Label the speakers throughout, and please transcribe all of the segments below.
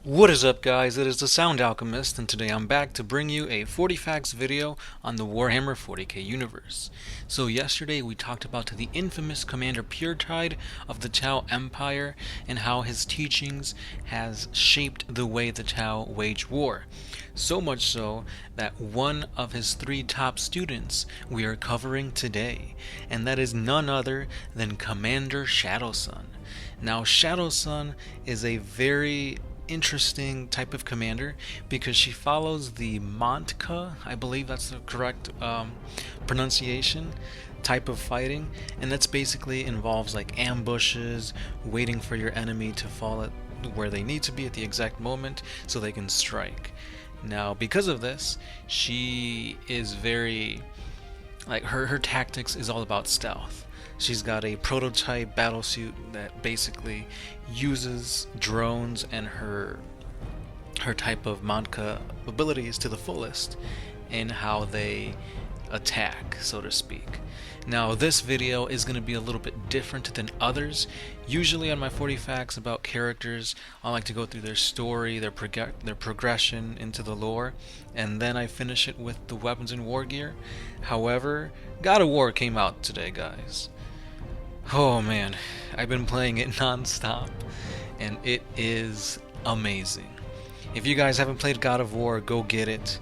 Speaker 1: What is up, guys? It is the Sound Alchemist, and today I'm back to bring you a 40 facts video on the Warhammer 40K universe. So yesterday we talked about the infamous Commander Puretide of the Tau Empire and how his teachings has shaped the way the Tau wage war. So much so that one of his 3 top students we are covering today, and that is none other than Commander Shadowsun. Now, Shadowsun is a very interesting type of commander because she follows the mont'ka, I believe that's the correct pronunciation, type of fighting, and that's basically involves like ambushes, waiting for your enemy to fall at where they need to be at the exact moment so they can strike. Now, because of this, she is very like her tactics is all about stealth. She's got a prototype battlesuit that basically uses drones and her type of mont'ka abilities to the fullest in how they attack, so to speak. Now, this video is going to be a little bit different than others. Usually on my 40 facts about characters, I like to go through their story, their progression into the lore, and then I finish it with the weapons and war gear. However, God of War came out today, guys. Oh man, I've been playing it non-stop, and it is amazing. If you guys haven't played God of War, go get it.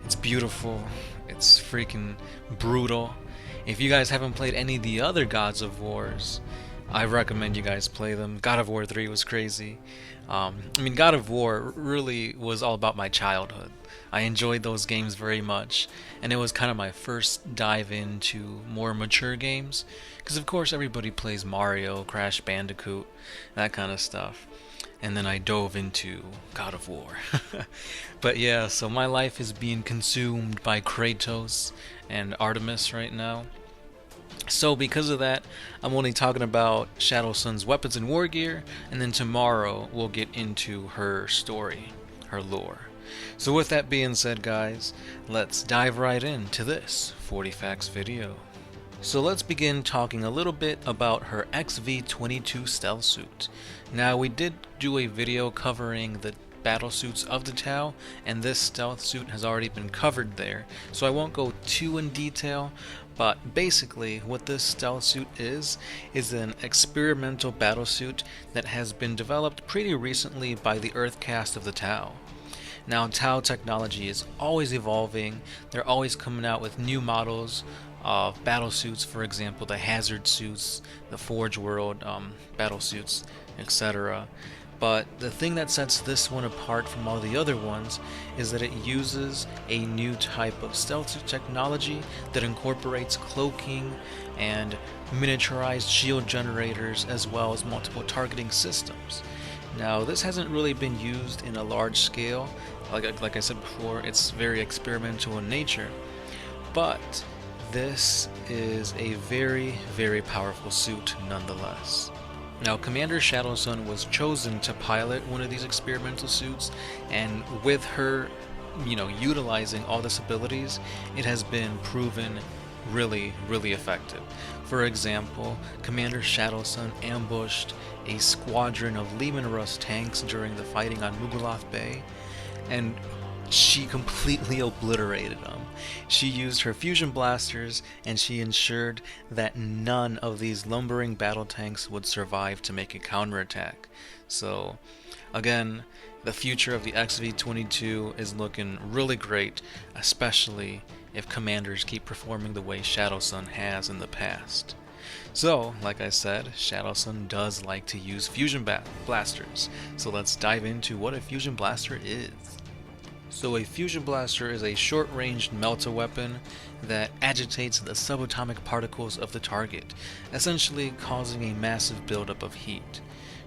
Speaker 1: It's beautiful. It's freaking brutal. If you guys haven't played any of the other Gods of Wars, I recommend you guys play them. God of War 3 was crazy. God of War really was all about my childhood. I enjoyed those games very much, and it was kind of my first dive into more mature games, because of course everybody plays Mario, Crash Bandicoot, that kind of stuff. And then I dove into God of War. But yeah, so my life is being consumed by Kratos and Artemis right now. So because of that, I'm only talking about Shadowsun's weapons and war gear, and then tomorrow we'll get into her story, her lore. So with that being said, guys, let's dive right into this 40 facts video. So let's begin talking a little bit about her XV22 Stealth suit. Now, we did do a video covering the battle suits of the Tau, and this stealth suit has already been covered there, so I won't go too in detail, but basically what this stealth suit is an experimental battle suit that has been developed pretty recently by the Earth cast of the Tau. Now, Tau technology is always evolving. They're always coming out with new models of battle suits, for example the hazard suits, the Forge World battle suits, etc. But the thing that sets this one apart from all the other ones is that it uses a new type of stealth technology that incorporates cloaking and miniaturized shield generators as well as multiple targeting systems. Now, this hasn't really been used in a large scale. Like I said before, it's very experimental in nature. But this is a very, very powerful suit nonetheless. Now, Commander Shadowsun was chosen to pilot one of these experimental suits, and with her, utilizing all these abilities, it has been proven really, really effective. For example, Commander Shadowsun ambushed a squadron of Lehman Russ tanks during the fighting on Mugoloth Bay, and she completely obliterated them. She used her fusion blasters, and she ensured that none of these lumbering battle tanks would survive to make a counterattack. So, again, the future of the XV22 is looking really great, especially if commanders keep performing the way Shadowsun has in the past. So, like I said, Shadowsun does like to use fusion blasters. So let's dive into what a fusion blaster is. So a fusion blaster is a short-range melta weapon that agitates the subatomic particles of the target, essentially causing a massive buildup of heat.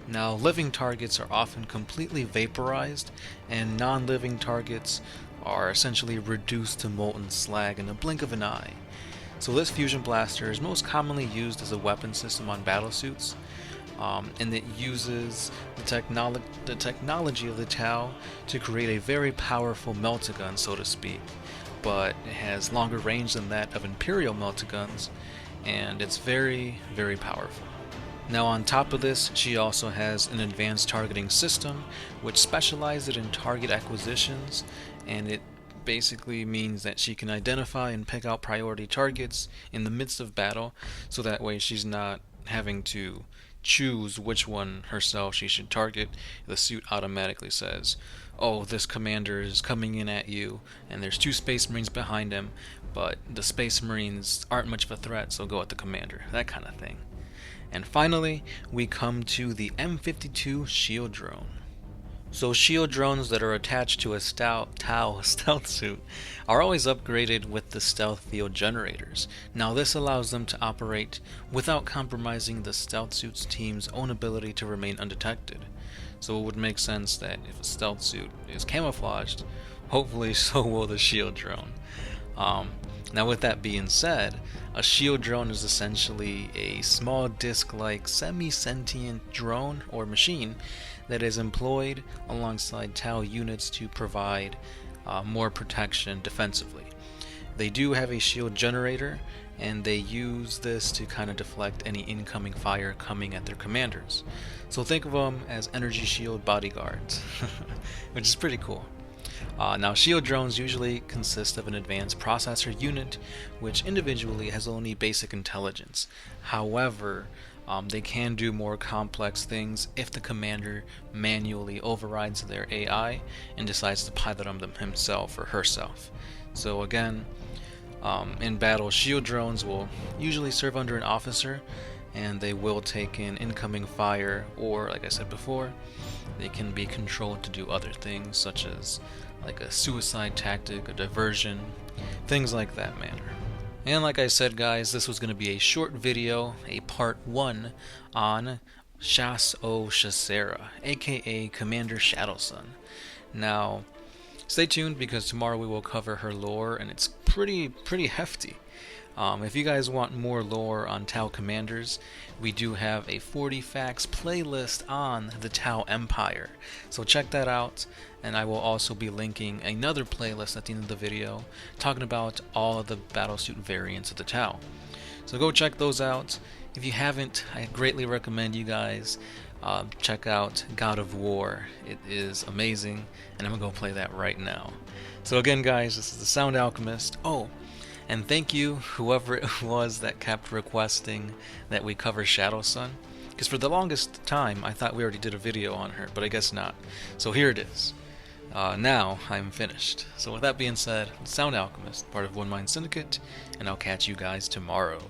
Speaker 1: Now, living targets are often completely vaporized, and non-living targets are essentially reduced to molten slag in the blink of an eye. So this fusion blaster is most commonly used as a weapon system on battlesuits, and it uses the technology of the Tau to create a very powerful melta-gun, so to speak, but it has longer range than that of Imperial melta-guns, and it's very, very powerful. Now on top of this, she also has an advanced targeting system which specializes in target acquisitions, and it basically means that she can identify and pick out priority targets in the midst of battle, so that way she's not having to choose which one herself she should target. The suit automatically says, oh, this commander is coming in at you and there's 2 space marines behind him, but the space marines aren't much of a threat, so go at the commander, that kind of thing. And finally, we come to the M52 shield drone. So shield drones that are attached to a Tau stealth suit are always upgraded with the stealth field generators. Now this allows them to operate without compromising the stealth suit's team's own ability to remain undetected. So it would make sense that if a stealth suit is camouflaged, hopefully so will the shield drone. Now with that being said, a shield drone is essentially a small disc-like semi-sentient drone or machine that is employed alongside Tau units to provide more protection defensively. They do have a shield generator, and they use this to kind of deflect any incoming fire coming at their commanders. So think of them as energy shield bodyguards, which is pretty cool. Now shield drones usually consist of an advanced processor unit which individually has only basic intelligence. However, they can do more complex things if the commander manually overrides their AI and decides to pilot them himself or herself. So again, in battle, shield drones will usually serve under an officer, and they will take in incoming fire, or like I said before, they can be controlled to do other things such as like a suicide tactic, a diversion, things like that manner. And like I said guys, this was going to be a short video, a part 1 on Shadowsun, aka Commander Shadowsun. Now, stay tuned because tomorrow we will cover her lore, and it's pretty hefty. If you guys want more lore on Tau commanders, we do have a 40 facts playlist on the Tau Empire, so check that out. And I will also be linking another playlist at the end of the video talking about all of the battlesuit variants of the Tau. So go check those out. If you haven't, I greatly recommend you guys check out God of War. It is amazing, and I'm gonna go play that right now. So again guys, this is the Sound Alchemist. Oh, and thank you whoever it was that kept requesting that we cover Shadowsun, because for the longest time I thought we already did a video on her, but I guess not. So here it is. Now I'm finished. So with that being said, Sound Alchemist, part of One Mind Syndicate, and I'll catch you guys tomorrow.